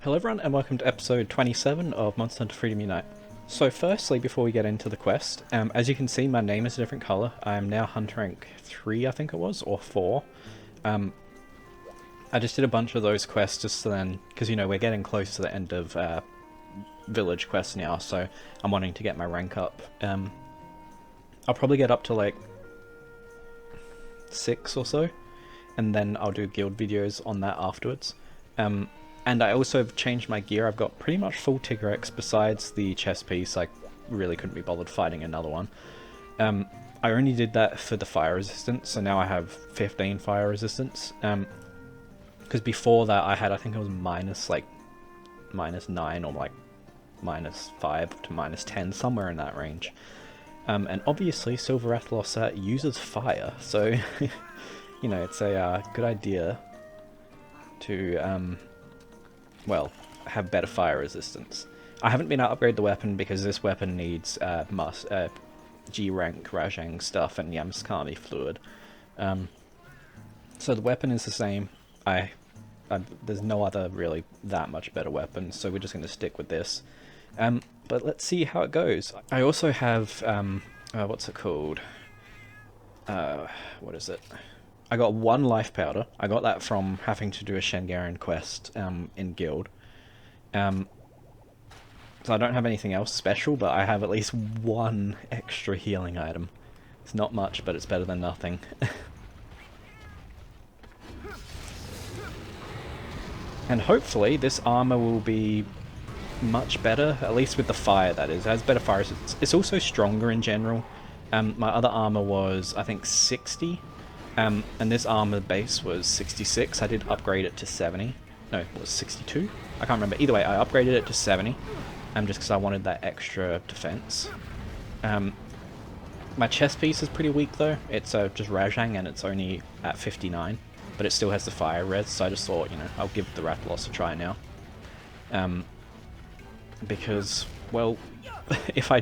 Hello everyone and welcome to episode 27 of Monster Hunter Freedom Unite. So firstly, before we get into the quest, as you can see my name is a different colour. I am now Hunter rank 3 I think it was, or 4. I just did a bunch of those quests just then, because you know we're getting close to the end of village quests now, so I'm wanting to get my rank up. I'll probably get up to like 6 or so, and then I'll do guild videos on that afterwards. And I also have changed my gear. I've got pretty much full Tigrex besides the chest piece. I really couldn't be bothered fighting another one. I only did that for the fire resistance, so now I have 15 fire resistance. Because before that I had, I think it was -9 or like -5 to -10, somewhere in that range. And obviously Silver Rathalos uses fire, so you know, it's a good idea to well, have better fire resistance. I haven't been able to upgrade the weapon because this weapon needs G rank Rajang stuff and Yamskami fluid. So the weapon is the same. There's no other really that much better weapon, so we're just going to stick with this. But let's see how it goes. I also have what's it called? What is it? I got 1 life powder. I got that from having to do a Shengaran quest in guild. So I don't have anything else special, but I have at least 1 extra healing item. It's not much, but it's better than nothing. And hopefully this armor will be much better, at least with the fire that is. It has better fire resistance. It's also stronger in general. My other armor was, I think, 60. And this armor base was 66. I did upgrade it to 70. No, it was 62? I can't remember. Either way, I upgraded it to 70. Just because I wanted that extra defense. My chest piece is pretty weak though. It's just Rajang and it's only at 59. But it still has the fire res, so I just thought, you know, I'll give the Rathalos a try now. Because, well, if I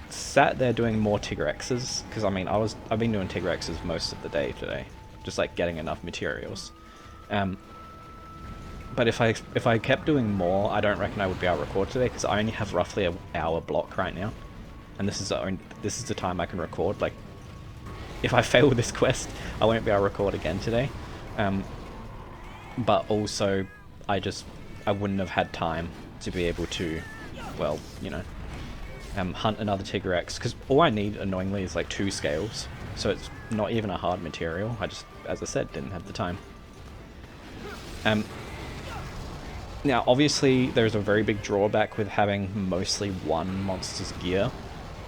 sat there doing more Tigrexes, because I mean I've been doing Tigrexes most of the day today, just like getting enough materials. But if I kept doing more, I don't reckon I would be able to record today, because I only have roughly an hour block right now, and this is the time I can record. Like, if I fail this quest, I won't be able to record again today. But also, I wouldn't have had time to be able to, well, you know, hunt another Tigrex, because all I need, annoyingly, is like 2 scales, so it's not even a hard material. I just, as I said, didn't have the time. Now, obviously, there's a very big drawback with having mostly 1 monster's gear.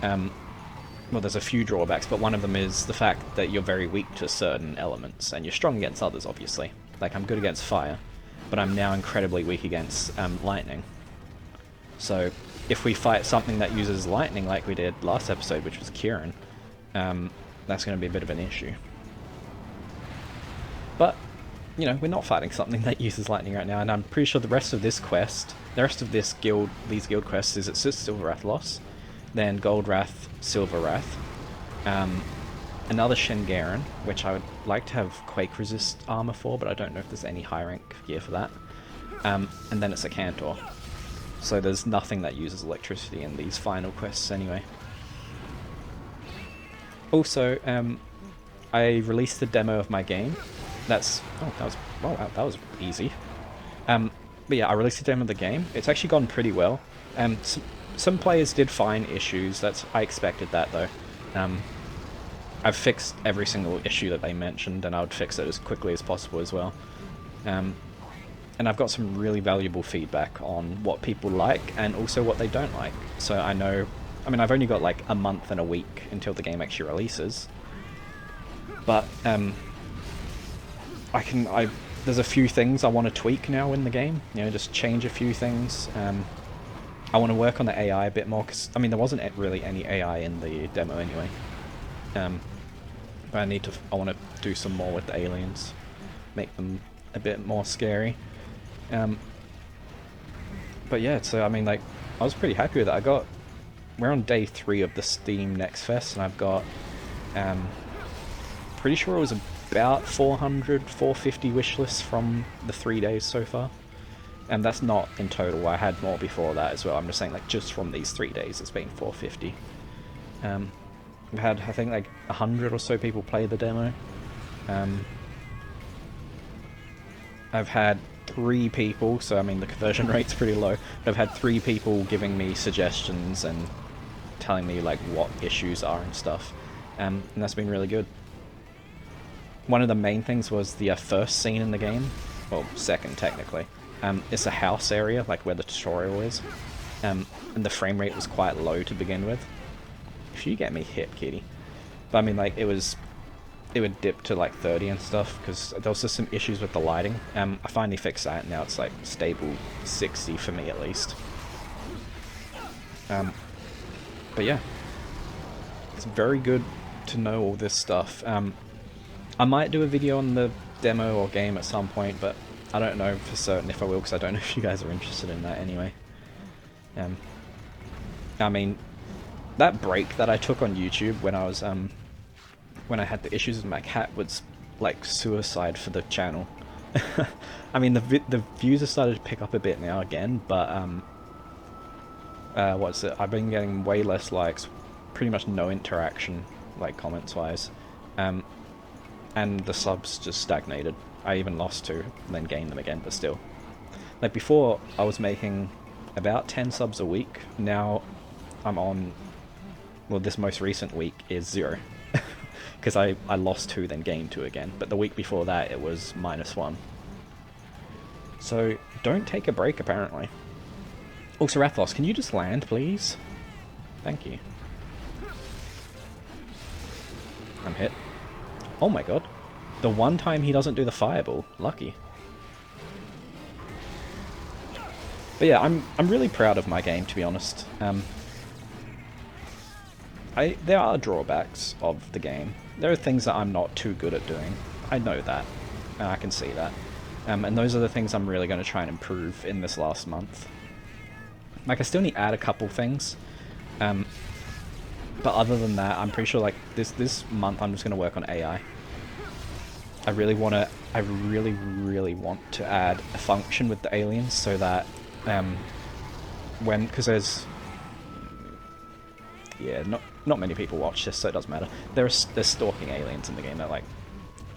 Well, there's a few drawbacks, but one of them is the fact that you're very weak to certain elements, and you're strong against others, obviously. Like, I'm good against fire, but I'm now incredibly weak against lightning. So, if we fight something that uses lightning like we did last episode, which was Kieran, that's going to be a bit of an issue. But, you know, we're not fighting something that uses lightning right now, and I'm pretty sure the rest of this quest, these guild quests, is it's just Silver Rathalos, then Gold Wrath, Silver Wrath, another Shengaran, which I would like to have Quake Resist armor for, but I don't know if there's any high rank gear for that, and then it's a Cantor. So there's nothing that uses electricity in these final quests anyway. Also, I released the demo of my game. That was easy. But yeah, I released the demo of the game. It's actually gone pretty well. Some players did find issues. I expected that though. I've fixed every single issue that they mentioned, and I would fix it as quickly as possible as well. And I've got some really valuable feedback on what people like and also what they don't like. So I know, I mean, I've only got like a month and a week until the game actually releases. But there's a few things I want to tweak now in the game. You know, just change a few things. I want to work on the AI a bit more, because I mean there wasn't really any AI in the demo anyway. But I want to do some more with the aliens, make them a bit more scary. But yeah, so I mean, like, I was pretty happy with it. We're on day 3 of the Steam Next Fest, and I've got, pretty sure it was about 400, 450 wish lists from the 3 days so far. And that's not in total. I had more before that as well. I'm just saying, like, just from these 3 days, it's been 450. We've had, I think, like 100 or so people play the demo. I've had 3 people, so I mean the conversion rate's pretty low, but I've had 3 people giving me suggestions and telling me like what issues are and stuff, and that's been really good. One of the main things was the first scene in the game, well, second technically. It's a house area, like where the tutorial is, and the frame rate was quite low to begin with. If you get me hit, kitty. But I mean, like, it would dip to like 30 and stuff, because there was just some issues with the lighting. I finally fixed that, and now it's like stable 60 for me at least. But yeah, it's very good to know all this stuff. I might do a video on the demo or game at some point, but I don't know for certain if I will, because I don't know if you guys are interested in that anyway. I mean, that break that I took on YouTube when I was when I had the issues with my cat was like suicide for the channel. I mean, the views have started to pick up a bit now again, but what's it? I've been getting way less likes, pretty much no interaction, like comments wise, and the subs just stagnated. I even lost 2, and then gained them again, but still. Like before, I was making about 10 subs a week. Now I'm on, well, this most recent week is 0. Because I lost 2, then gained 2 again. But the week before that, it was -1. So, don't take a break, apparently. Also, Rathalos, can you just land, please? Thank you. I'm hit. Oh my god. The one time he doesn't do the fireball. Lucky. But yeah, I'm really proud of my game, to be honest. There are drawbacks of the game. There are things that I'm not too good at doing. I know that, and I can see that. And those are the things I'm really going to try and improve in this last month. Like, I still need to add a couple things. But other than that, I'm pretty sure, like, this month I'm just going to work on AI. I really want to add a function with the aliens so that, because there's... Yeah, not many people watch this, so it doesn't matter. There's stalking aliens in the game that, like,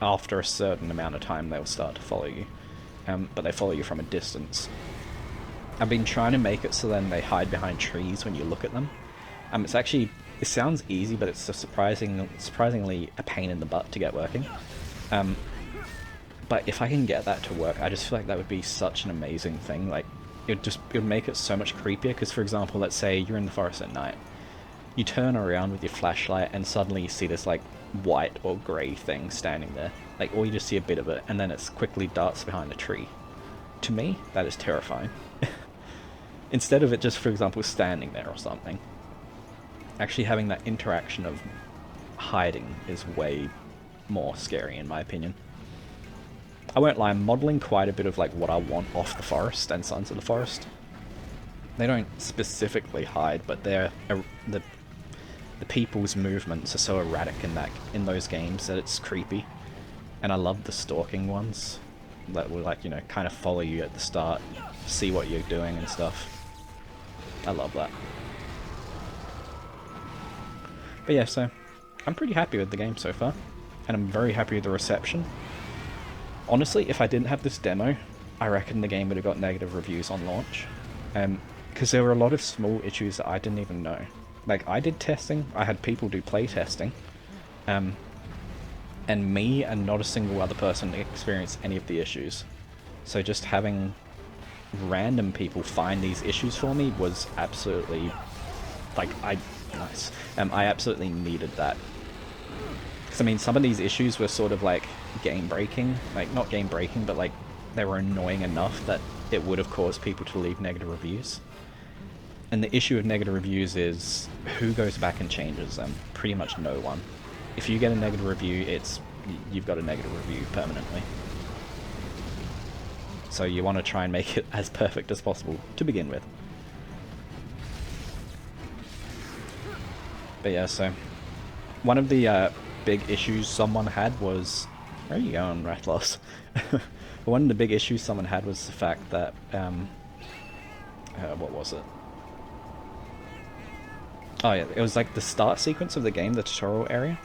after a certain amount of time, they'll start to follow you. But they follow you from a distance. I've been trying to make it so then they hide behind trees when you look at them. It's actually, it sounds easy, but it's a surprisingly a pain in the butt to get working. But if I can get that to work, I just feel like that would be such an amazing thing. Like, it would make it so much creepier, because for example, let's say you're in the forest at night. You turn around with your flashlight and suddenly you see this like white or grey thing standing there. Like, or you just see a bit of it and then it quickly darts behind a tree. To me, that is terrifying. Instead of it just, for example, standing there or something. Actually having that interaction of hiding is way more scary in my opinion. I won't lie, I'm modelling quite a bit of like what I want off the forest and Sons of the Forest. They don't specifically hide, but they're the people's movements are so erratic in those games that it's creepy. And I love the stalking ones that will, like, you know, kind of follow you at the start, see what you're doing and stuff. I love that. But yeah, so I'm pretty happy with the game so far, and I'm very happy with the reception. Honestly, if I didn't have this demo, I reckon the game would have got negative reviews on launch. Because there were a lot of small issues that I didn't even know. Like, I did testing, I had people do play testing, and me and not a single other person experienced any of the issues. So just having random people find these issues for me was absolutely, like, nice. I absolutely needed that. Because, I mean, some of these issues were sort of like game-breaking. Like, not game-breaking, but like, they were annoying enough that it would have caused people to leave negative reviews. And the issue with negative reviews is, who goes back and changes them? Pretty much no one. If you get a negative review, you've got a negative review permanently. So you want to try and make it as perfect as possible to begin with. But yeah, so one of the big issues someone had was... Where are you going, Rathalos? One of the big issues someone had was the fact that, what was it? Oh yeah, it was like the start sequence of the game, the tutorial area.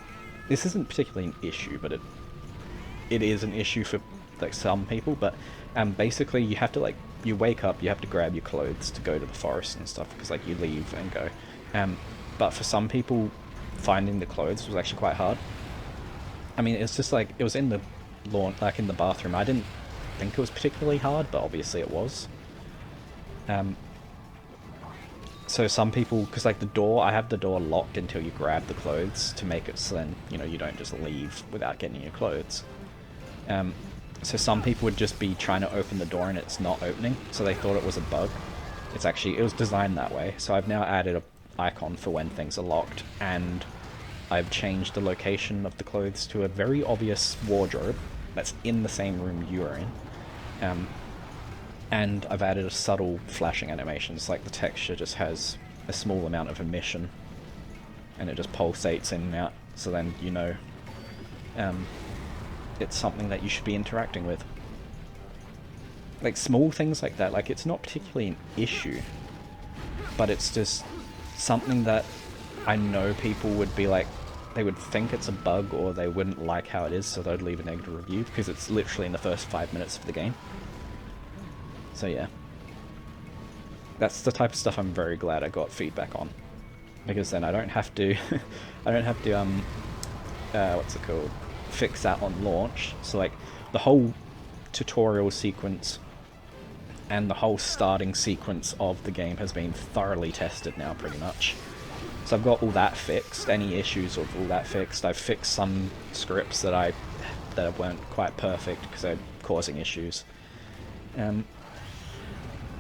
This isn't particularly an issue, but it is an issue for like some people. But basically, you have to like you wake up, you have to grab your clothes to go to the forest and stuff because like you leave and go. But for some people, finding the clothes was actually quite hard. I mean, it's just like it was in the lawn, like in the bathroom. I didn't think it was particularly hard, but obviously it was. So some people, because like the door, I have the door locked until you grab the clothes to make it so then, you know, you don't just leave without getting your clothes. So some people would just be trying to open the door and it's not opening, so they thought it was a bug. It was designed that way. So I've now added a icon for when things are locked, and I've changed the location of the clothes to a very obvious wardrobe that's in the same room you are in. And I've added a subtle flashing animation. It's like the texture just has a small amount of emission and it just pulsates in and out, so then you know it's something that you should be interacting with. Like small things like that, like it's not particularly an issue, but it's just something that I know people would be like, they would think it's a bug or they wouldn't like how it is, so they'd leave a negative review because it's literally in the first 5 minutes of the game. So yeah, that's the type of stuff I'm very glad I got feedback on, because then I don't have to, what's it called, fix that on launch. So like the whole tutorial sequence and the whole starting sequence of the game has been thoroughly tested now, pretty much. So I've got all that fixed, any issues of all that fixed. I've fixed some scripts that weren't quite perfect because they're causing issues.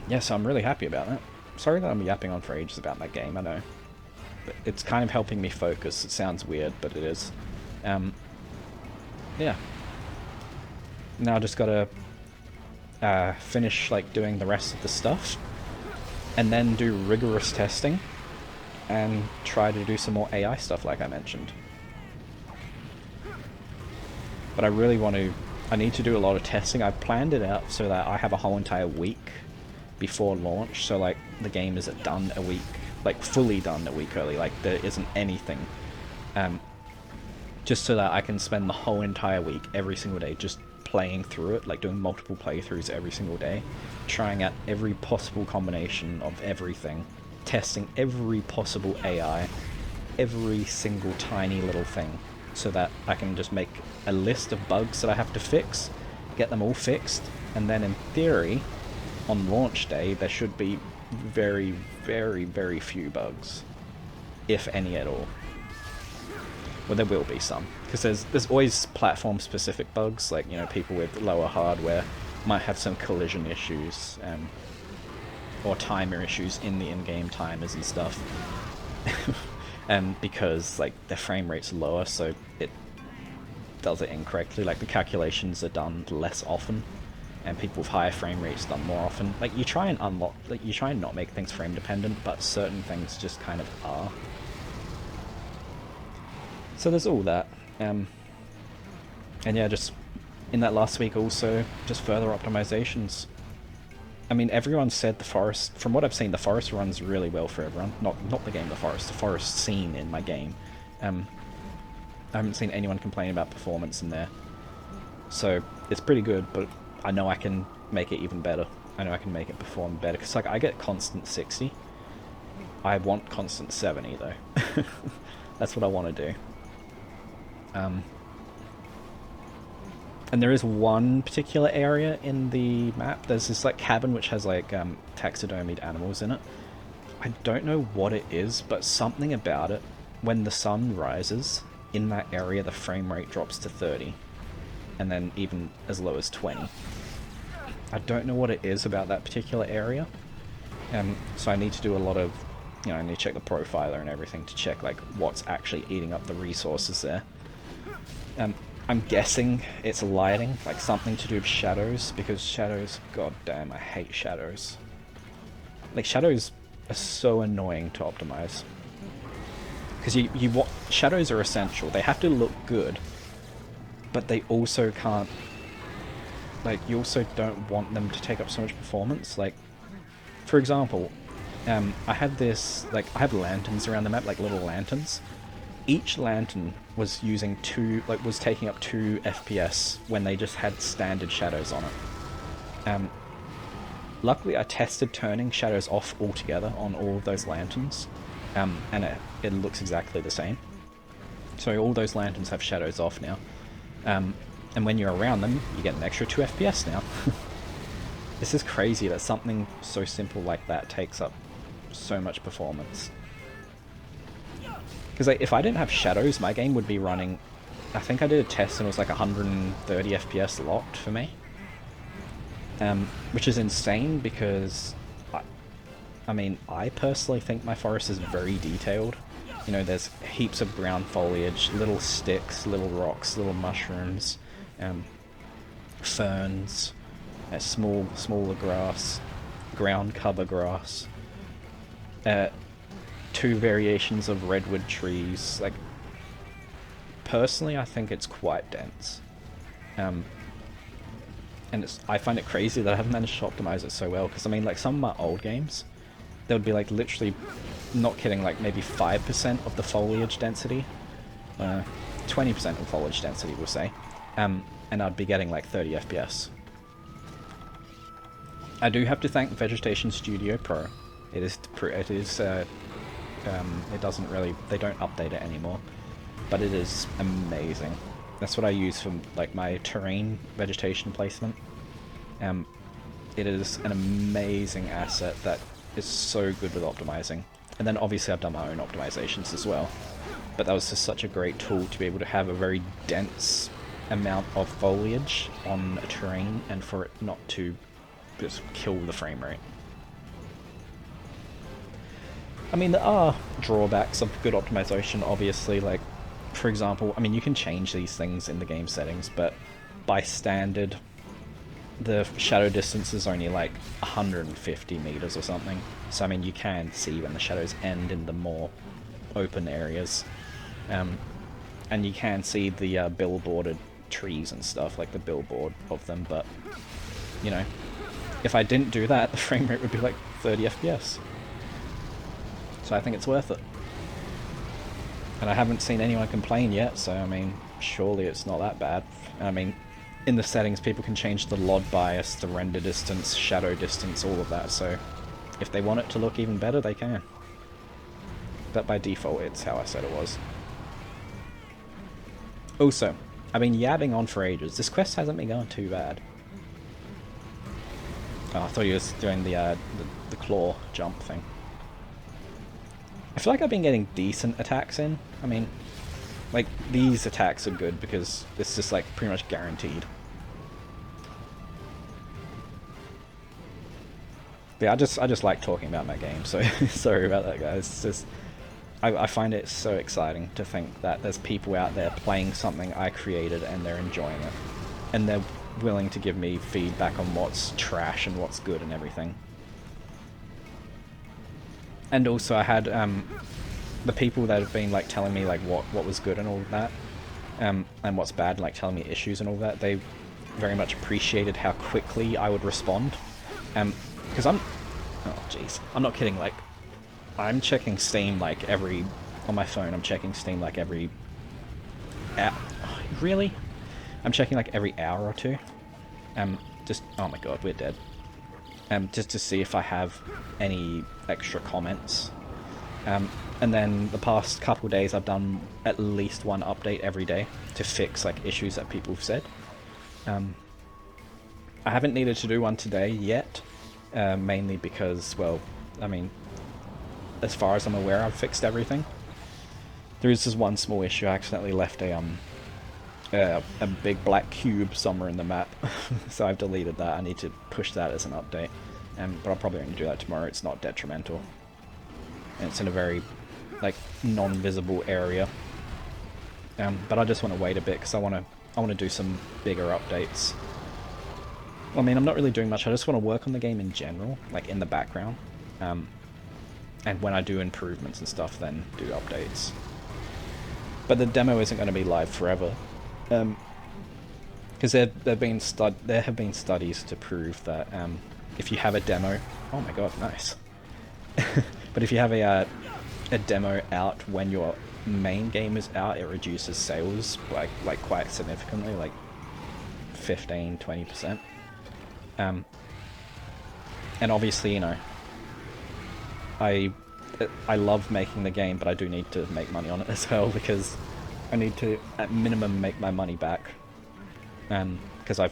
Yeah, so I'm really happy about that. Sorry that I'm yapping on for ages about that game, I know. But it's kind of helping me focus. It sounds weird, but it is. Yeah. Now I just gotta finish like doing the rest of the stuff, and then do rigorous testing, and try to do some more AI stuff like I mentioned. But I really I need to do a lot of testing. I've planned it out so that I have a whole entire week before launch, so like the game is done a week, like fully done a week early, like there isn't anything, just so that I can spend the whole entire week, every single day, just playing through it, like doing multiple playthroughs every single day, trying out every possible combination of everything, testing every possible AI, every single tiny little thing, so that I can just make a list of bugs that I have to fix, get them all fixed, and then in theory, on launch day, there should be very, very, very few bugs, if any at all. Well, there will be some, because there's always platform-specific bugs, like, you know, people with lower hardware might have some collision issues, or timer issues in the in-game timers and stuff, because, like, their frame rate's lower, so it does it incorrectly, like, the calculations are done less often, and people with higher frame rates done more often. Like, you try and you try and not make things frame dependent, but certain things just kind of are. So there's all that. And yeah, just in that last week also, just further optimizations. I mean, everyone said the forest, from what I've seen, the forest runs really well for everyone. Not the game, the forest scene in my game. I haven't seen anyone complain about performance in there. So it's pretty good, but I know I can make it even better. I know I can make it perform better, because like I get constant 60. I want constant 70 though. That's what I want to do. And there is one particular area in the map. There's this like cabin which has like taxidermied animals in it. I don't know what it is, but something about it, when the sun rises in that area, the frame rate drops to 30, and then even as low as 20. I don't know what it is about that particular area, so I need to do a lot of, you know, I need to check the profiler and everything to check like what's actually eating up the resources there. I'm guessing it's lighting, like something to do with shadows, because shadows, god damn, I hate shadows. Like, shadows are so annoying to optimize. Because shadows are essential. They have to look good, but they also can't like, you also don't want them to take up so much performance. Like, for example, I have this, like, I have lanterns around the map, like little lanterns. Each lantern was using was taking up 2 FPS when they just had standard shadows on it. Luckily I tested turning shadows off altogether on all of those lanterns, and it looks exactly the same. So all those lanterns have shadows off now. And when you're around them, you get an extra 2 FPS now. This is crazy that something so simple like that takes up so much performance. Because like, if I didn't have shadows, my game would be running... I think I did a test and it was like 130 FPS locked for me. Which is insane because... I mean, I personally think my forest is very detailed. You know, there's heaps of brown foliage, little sticks, little rocks, little mushrooms, ferns, smaller grass, ground cover grass, 2 variations of redwood trees. Like, personally, I think it's quite dense. And I find it crazy that I haven't managed to optimize it so well, because I mean, like, some of my old games, there would be like literally, not kidding, like maybe 5% of the foliage density, 20% of foliage density we'll say, and I'd be getting like 30 FPS. I do have to thank Vegetation Studio Pro. It doesn't really, they don't update it anymore, but it is amazing. That's what I use for like my terrain vegetation placement. It is an amazing asset that is so good with optimizing. And then obviously I've done my own optimizations as well. But that was just such a great tool to be able to have a very dense amount of foliage on a terrain and for it not to just kill the frame rate. I mean, there are drawbacks of good optimization, obviously. Like, for example, I mean, you can change these things in the game settings, but by standard, the shadow distance is only like 150 meters or something. So I mean, you can see when the shadows end in the more open areas, and you can see the billboarded trees and stuff, like the billboard of them. But you know, if I didn't do that, the frame rate would be like 30 FPS. So I think it's worth it. And I haven't seen anyone complain yet, so I mean, surely it's not that bad. I mean, in the settings, people can change the LOD bias, the render distance, shadow distance, all of that, so if they want it to look even better, they can. But by default, it's how I said it was. Also, I've been yabbing on for ages. This quest hasn't been going too bad. Oh, I thought you was doing the claw jump thing. I feel like I've been getting decent attacks in. I mean, like, these attacks are good because it's just like pretty much guaranteed. But yeah, I just like talking about my game, so sorry about that, guys. It's just, I find it so exciting to think that there's people out there playing something I created and they're enjoying it. And they're willing to give me feedback on what's trash and what's good and everything. And also I had the people that have been like telling me like what was good and all of that, and what's bad, like telling me issues and all that, they very much appreciated how quickly I would respond. Because I'm not kidding, like, I'm checking Steam like on my phone, I'm checking Steam like every really? I'm checking like every hour or two. Just, oh my god, we're dead. Just to see if I have any extra comments. And then the past couple days I've done at least one update every day to fix like issues that people have said. I haven't needed to do one today yet, mainly because, well, I mean, as far as I'm aware, I've fixed everything. There is just one small issue. I accidentally left a big black cube somewhere in the map, so I've deleted that. I need to push that as an update, but I'll probably only do that tomorrow. It's not detrimental, and it's in a very like non-visible area. But I just want to wait a bit because I want to do some bigger updates. Well, I mean, I'm not really doing much. I just want to work on the game in general, like in the background. And when I do improvements and stuff, then do updates. But the demo isn't going to be live forever. Because there have been studies to prove that if you have a demo, oh my god, nice. But if you have a demo out when your main game is out, it reduces sales like quite significantly, like 15-20%. And obviously, you know, I love making the game, but I do need to make money on it as well, because I need to at minimum make my money back. Because I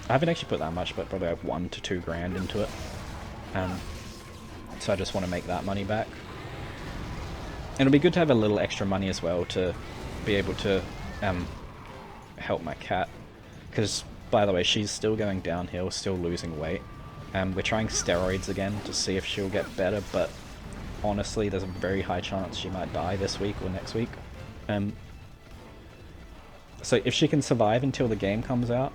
haven't actually put that much, but probably like $1 to $2 grand into it. So I just want to make that money back. And it'll be good to have a little extra money as well to be able to help my cat. Because, by the way, she's still going downhill, still losing weight. We're trying steroids again to see if she'll get better, but honestly, there's a very high chance she might die this week or next week. So if she can survive until the game comes out,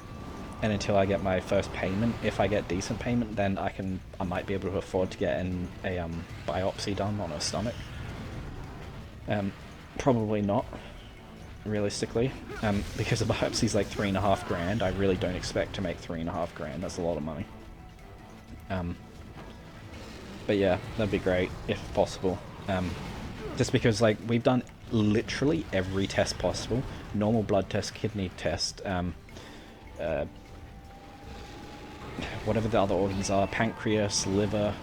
and until I get my first payment, if I get decent payment, then I might be able to afford to get a biopsy done on her stomach. Probably not, realistically, because a biopsy's like $3.5 grand. I really don't expect to make $3.5 grand. That's a lot of money. But yeah, that'd be great if possible. Just because like we've done literally every test possible: normal blood test, kidney test, whatever the other organs are, pancreas, liver,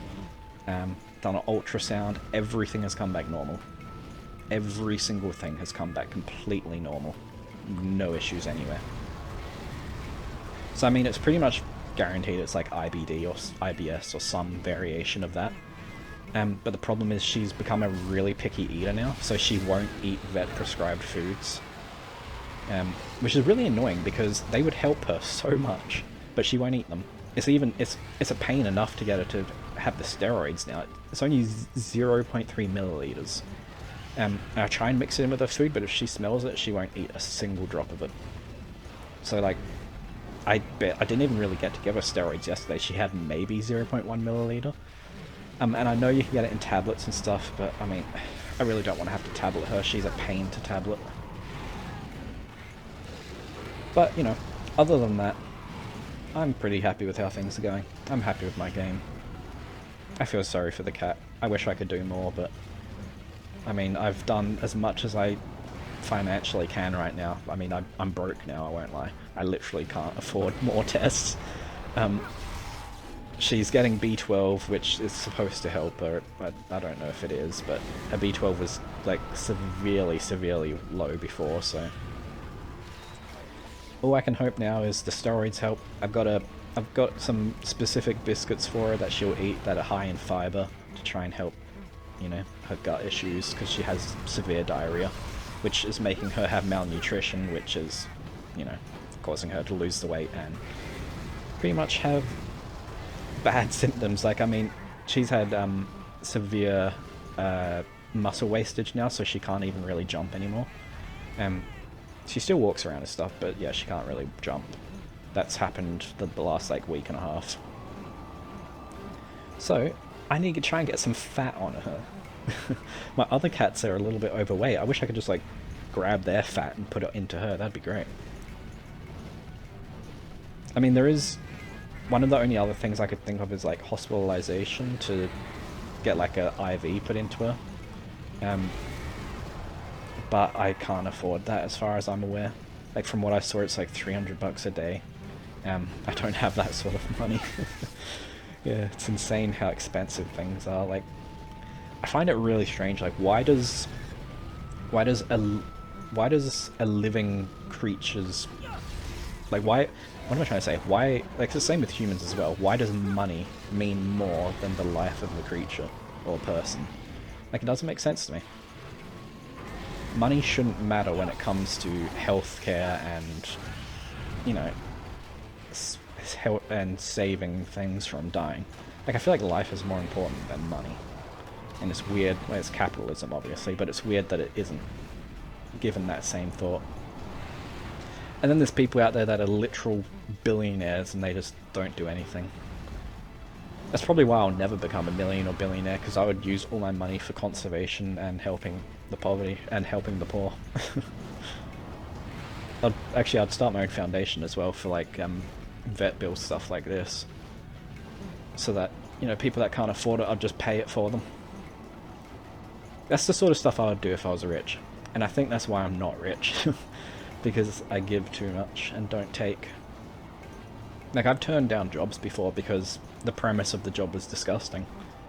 done an ultrasound. Everything has come back normal. Every single thing has come back completely normal. No issues anywhere. So I mean, it's pretty much guaranteed it's like IBD or IBS or some variation of that. But the problem is she's become a really picky eater now, so she won't eat vet-prescribed foods. Which is really annoying because they would help her so much, but she won't eat them. It's a pain enough to get her to have the steroids now. It's only 0.3 milliliters. I try and mix it in with her food, but if she smells it, she won't eat a single drop of it. So like, I didn't even really get to give her steroids yesterday. She had maybe 0.1 milliliter. And I know you can get it in tablets and stuff, but I mean, I really don't want to have to tablet her. She's a pain to tablet. But, you know, other than that, I'm pretty happy with how things are going. I'm happy with my game. I feel sorry for the cat. I wish I could do more, but I mean, I've done as much as I financially can right now. I mean, I'm broke now, I won't lie. I literally can't afford more tests. She's getting B12, which is supposed to help her. I don't know if it is, but her B12 was like severely low before, so all I can hope now is the steroids help. I've got some specific biscuits for her that she'll eat that are high in fiber to try and help, you know, her gut issues, because she has severe diarrhea, which is making her have malnutrition, which is, you know, causing her to lose the weight and pretty much have bad symptoms. Like, I mean, she's had severe muscle wastage now, so she can't even really jump anymore. She still walks around and stuff, but yeah, she can't really jump. That's happened the last like week and a half. So I need to try and get some fat on her. My other cats are a little bit overweight. I wish I could just like grab their fat and put it into her. That'd be great. I mean, there is one of the only other things I could think of is like hospitalization to get like a IV put into her. But I can't afford that as far as I'm aware. Like from what I saw, it's like $300 a day. I don't have that sort of money. Yeah, it's insane how expensive things are. Like, I find it really strange. Like, why does a living creature's, like, why? What am I trying to say? Why? Like, it's the same with humans as well. Why does money mean more than the life of the creature or person? Like, it doesn't make sense to me. Money shouldn't matter when it comes to healthcare and, you know, and saving things from dying. Like, I feel like life is more important than money. And it's weird, well, it's capitalism obviously, but it's weird that it isn't given that same thought. And then there's people out there that are literal billionaires and they just don't do anything. That's probably why I'll never become a million or billionaire, because I would use all my money for conservation and helping the poverty and helping the poor. I'd start my own foundation as well for like vet bill stuff like this, so that, you know, people that can't afford it, I'd just pay it for them. That's the sort of stuff I would do if I was rich, and I think that's why I'm not rich, because I give too much and don't take. Like, I've turned down jobs before because the premise of the job was disgusting.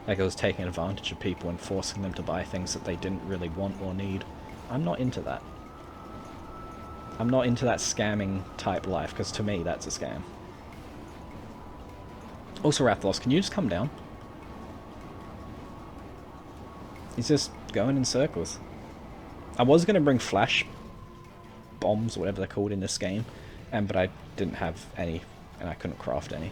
Like, I was taking advantage of people and forcing them to buy things that they didn't really want or need. I'm not into that. I'm not into that scamming type life, because to me that's a scam. Also, Rathalos, can you just come down? He's just going in circles. I was going to bring flash bombs, whatever they're called in this game, but I didn't have any, and I couldn't craft any.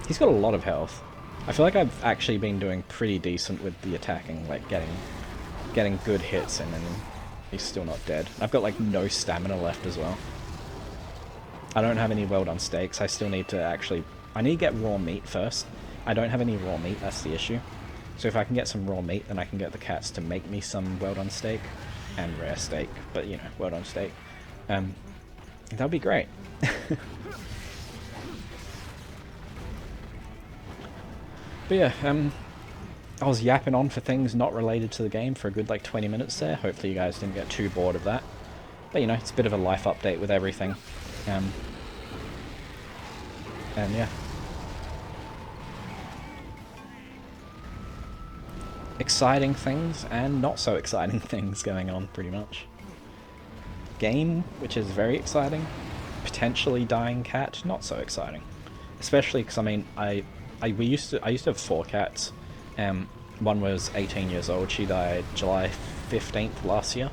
He's got a lot of health. I feel like I've actually been doing pretty decent with the attacking, like getting good hits, and then he's still not dead. I've got like no stamina left as well. I don't have any well done steaks. I still need to actually... I need to get raw meat first. I don't have any raw meat, that's the issue. So if I can get some raw meat, then I can get the cats to make me some well done steak. And rare steak, but you know, well done steak. That'd be great. But yeah, I was yapping on for things not related to the game for a good like 20 minutes there. Hopefully you guys didn't get too bored of that. But you know, it's a bit of a life update with everything. And yeah. Exciting things and not so exciting things going on, pretty much. Game, which is very exciting. Potentially dying cat, not so exciting. Especially because, I mean, I used to have 4 cats. One was 18 years old. She died July 15th last year.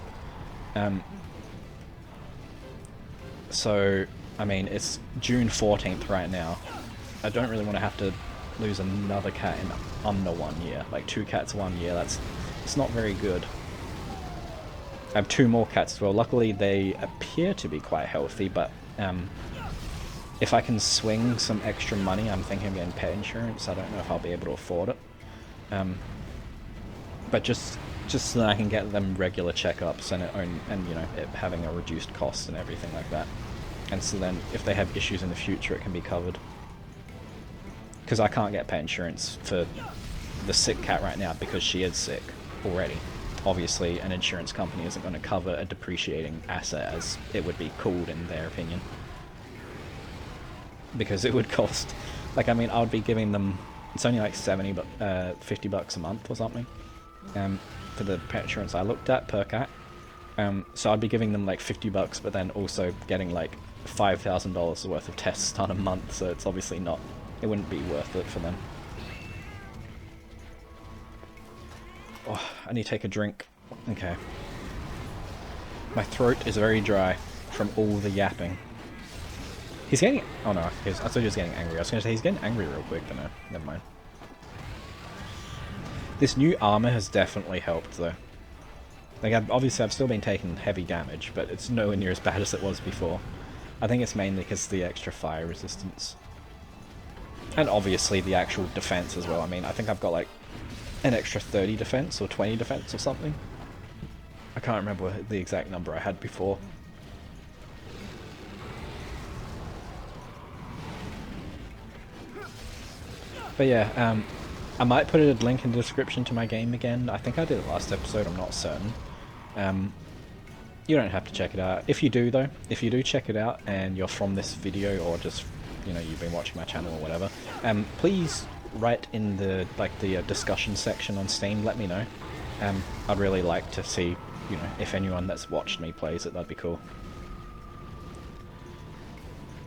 So, I mean, it's June 14th right now. I don't really want to have to lose another cat in under 1 year. Like 2 cats 1 year, it's not very good. I have 2 more cats as well. Luckily they appear to be quite healthy, but if I can swing some extra money, I'm thinking of getting pet insurance. I don't know if I'll be able to afford it. But just so that I can get them regular checkups and you know, it having a reduced cost and everything like that. And so then if they have issues in the future, it can be covered. Because I can't get pet insurance for the sick cat right now because she is sick already. Obviously, an insurance company isn't going to cover a depreciating asset as it would be called in their opinion. Because it would cost, like, I mean, I would be giving them, it's only like 50 bucks a month or something, for the pet insurance I looked at per cat. So I'd be giving them like 50 bucks, but then also getting like $5,000 worth of tests done a month, so it's obviously not, it wouldn't be worth it for them. Oh, I need to take a drink. Okay. My throat is very dry from all the yapping. He's getting... Oh no, I thought he was getting angry. I was going to say he's getting angry real quick, but no, never mind. This new armor has definitely helped though. Like, obviously I've still been taking heavy damage, but it's nowhere near as bad as it was before. I think it's mainly because of the extra fire resistance. And obviously the actual defense as well. I mean, I think I've got like an extra 30 defense or 20 defense or something. I can't remember the exact number I had before. But yeah, I might put a link in the description to my game again. I think I did it last episode, I'm not certain. You don't have to check it out. If you do though, if you do check it out and you're from this video or just, you know, you've been watching my channel or whatever, please write in the discussion section on Steam, let me know. I'd really like to see, you know, if anyone that's watched me plays it, that'd be cool.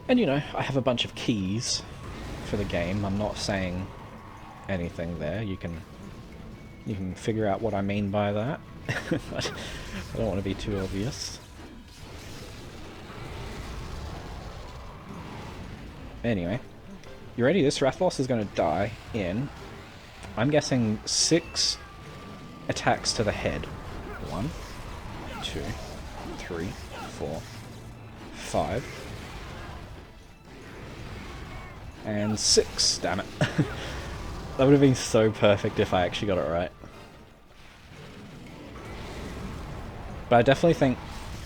And you know, I have a bunch of keys for the game. I'm not saying anything there. You can figure out what I mean by that. I don't want to be too obvious. Anyway, you ready? This Rathalos is going to die in, I'm guessing, 6 attacks to the head. 1, 2, 3, 4, 5. And 6, damn it. That would have been so perfect if I actually got it right. But I definitely think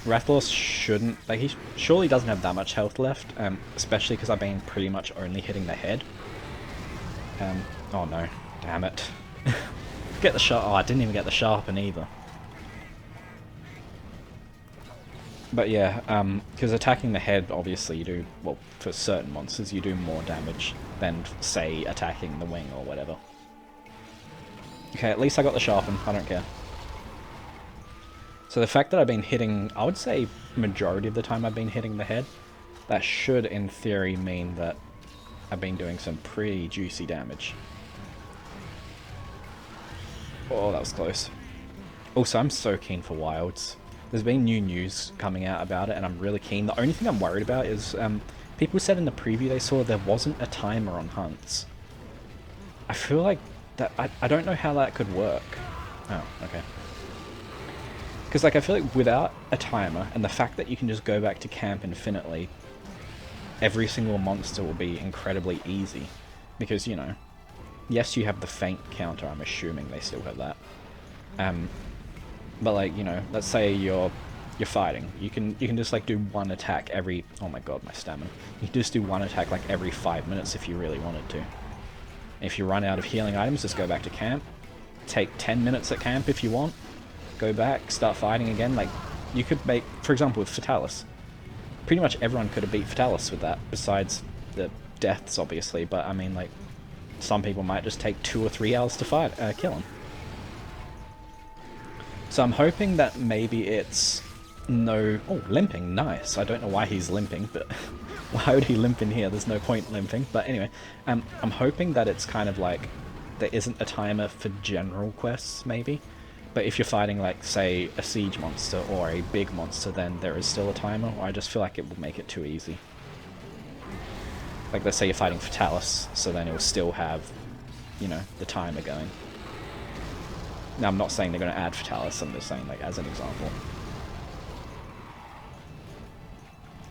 Rathalos shouldn't... Like, he surely doesn't have that much health left, especially because I've been pretty much only hitting the head. Oh no. Damn it. Get the sharp... Oh, I didn't even get the sharpen either. But yeah, because attacking the head, obviously you do... Well, for certain monsters, you do more damage than, say, attacking the wing or whatever. Okay, at least I got the sharpen. I don't care. So the fact that I've been hitting... I would say majority of the time I've been hitting the head. That should, in theory, mean that I've been doing some pretty juicy damage. Oh, that was close. Also, I'm so keen for Wilds. There's been new news coming out about it, and I'm really keen. The only thing I'm worried about is people said in the preview they saw there wasn't a timer on hunts. I feel like that... I don't know how that could work. Oh, okay. Because like I feel like without a timer, and the fact that you can just go back to camp infinitely, every single monster will be incredibly easy. Because, you know, yes, you have the feint counter, I'm assuming they still have that. But like, you know, let's say you're fighting. You can just like do one attack every... Oh my god, my stamina. You can just do one attack like every 5 minutes if you really wanted to. If you run out of healing items, just go back to camp. Take 10 minutes at camp if you want. Go back, start fighting again. Like, you could make... For example, with Rathalos. Pretty much everyone could have beat Rathalos with that, besides the deaths, obviously. But, I mean, like, some people might just take 2 or 3 hours to fight, kill him. So I'm hoping that maybe it's no... Oh, limping, nice. I don't know why he's limping, but why would he limp in here? There's no point limping. But anyway, I'm hoping that it's kind of like there isn't a timer for general quests, maybe. But if you're fighting, like, say, a siege monster or a big monster, then there is still a timer, or I just feel like it will make it too easy. Like, let's say you're fighting Rathalos, so then it will still have, you know, the timer going. Now, I'm not saying they're going to add Rathalos, I'm just saying, like, as an example.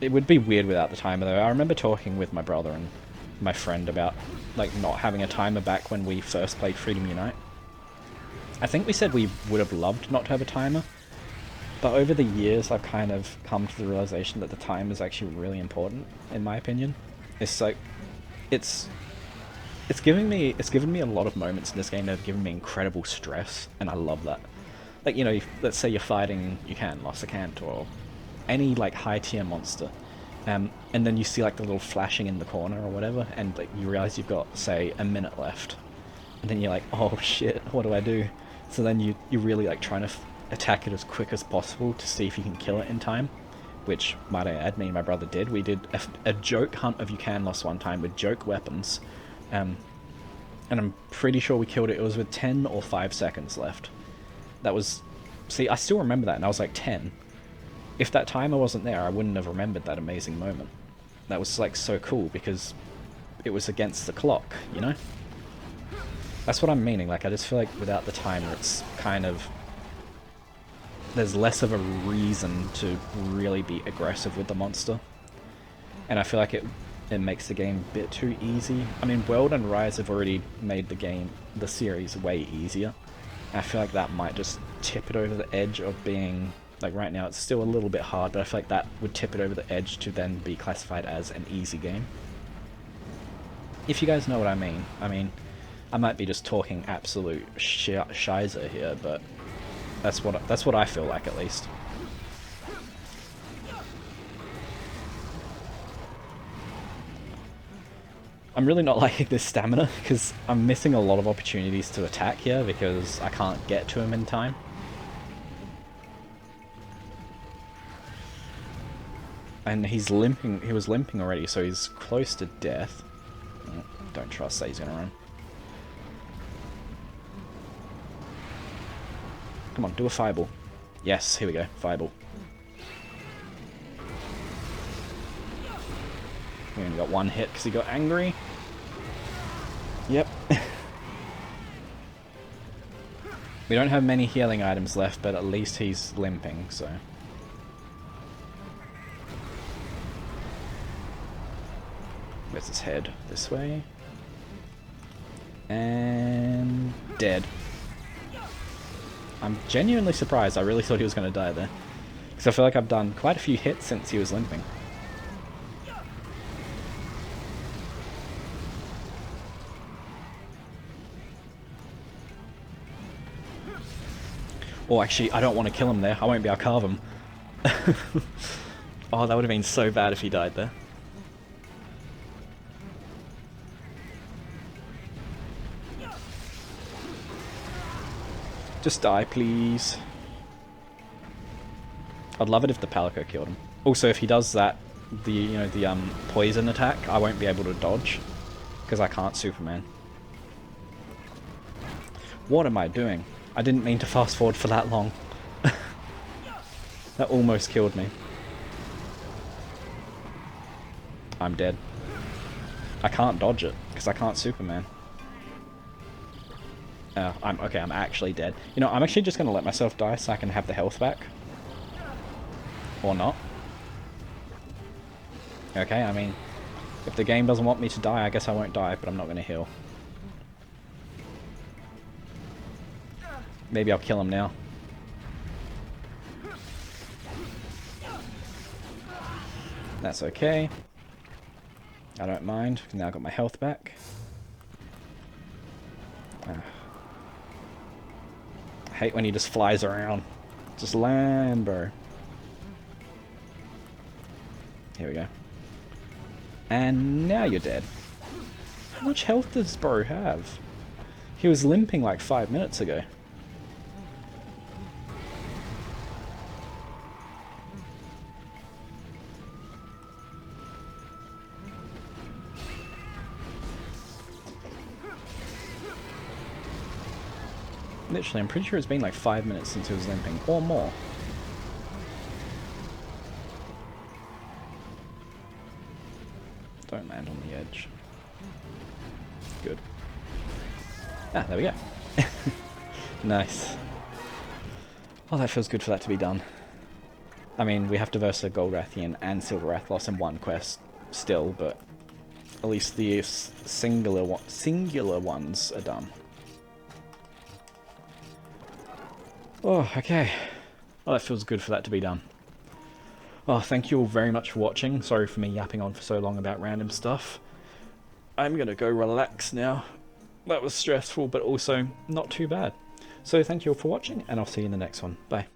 It would be weird without the timer, though. I remember talking with my brother and my friend about, like, not having a timer back when we first played Freedom Unite. I think we said we would have loved not to have a timer, but over the years I've kind of come to the realization that the timer is actually really important, in my opinion. It's like, it's given me a lot of moments in this game that have given me incredible stress, and I love that. Like, you know, let's say you're fighting Lossicant or any like high tier monster, and then you see like the little flashing in the corner or whatever, and like you realize you've got, say, a minute left, and then you're like, oh shit, what do I do? So then you really like trying to attack it as quick as possible to see if you can kill it in time. Which, might I add, me and my brother did. We did a joke hunt of Loss one time with joke weapons. And I'm pretty sure we killed it. It was with 10 or 5 seconds left. That was... See, I still remember that, and I was like 10. If that timer wasn't there, I wouldn't have remembered that amazing moment. That was like so cool, because it was against the clock, you know? That's what I'm meaning. Like, I just feel like without the timer, it's kind of... There's less of a reason to really be aggressive with the monster. And I feel like it makes the game a bit too easy. I mean, World and Rise have already made the series way easier. And I feel like that might just tip it over the edge of being... Like, right now it's still a little bit hard, but I feel like that would tip it over the edge to then be classified as an easy game. If you guys know what I mean. I mean, I might be just talking absolute shizer here, but that's what I feel like, at least. I'm really not liking this stamina, because I'm missing a lot of opportunities to attack here, because I can't get to him in time. And he's limping, he was limping already, so he's close to death. Don't trust that he's gonna run. Come on, do a fireball. Yes, here we go, fireball. We only got one hit because he got angry. Yep. We don't have many healing items left, but at least he's limping, so... Where's his head? This way. And... dead. I'm genuinely surprised. I really thought he was going to die there. Because I feel like I've done quite a few hits since he was limping. Or actually, I don't want to kill him there. I won't be able to carve him. Oh, that would have been so bad if he died there. Just die, please. I'd love it if the Palico killed him. Also, if he does that, the poison attack, I won't be able to dodge because I can't Superman. What am I doing? I didn't mean to fast forward for that long. That almost killed me. I'm dead. I can't dodge it because I can't Superman. I'm actually dead. You know, I'm actually just going to let myself die so I can have the health back. Or not. Okay, I mean, if the game doesn't want me to die, I guess I won't die, but I'm not going to heal. Maybe I'll kill him now. That's okay. I don't mind. Now I've got my health back. I hate when he just flies around. Just land, bro. Here we go. And now you're dead. How much health does bro have? He was limping like 5 minutes ago. Literally, I'm pretty sure it's been like 5 minutes since he was limping, or more. Don't land on the edge. Good. Ah, there we go. Nice. Oh, that feels good for that to be done. I mean, we have to verse a Gold Rathian and Silver Rathalos in one quest still, but at least the singular ones are done. Oh, okay. Oh, that feels good for that to be done. Oh, thank you all very much for watching. Sorry for me yapping on for so long about random stuff. I'm gonna go relax now. That was stressful, but also not too bad. So thank you all for watching, and I'll see you in the next one. Bye.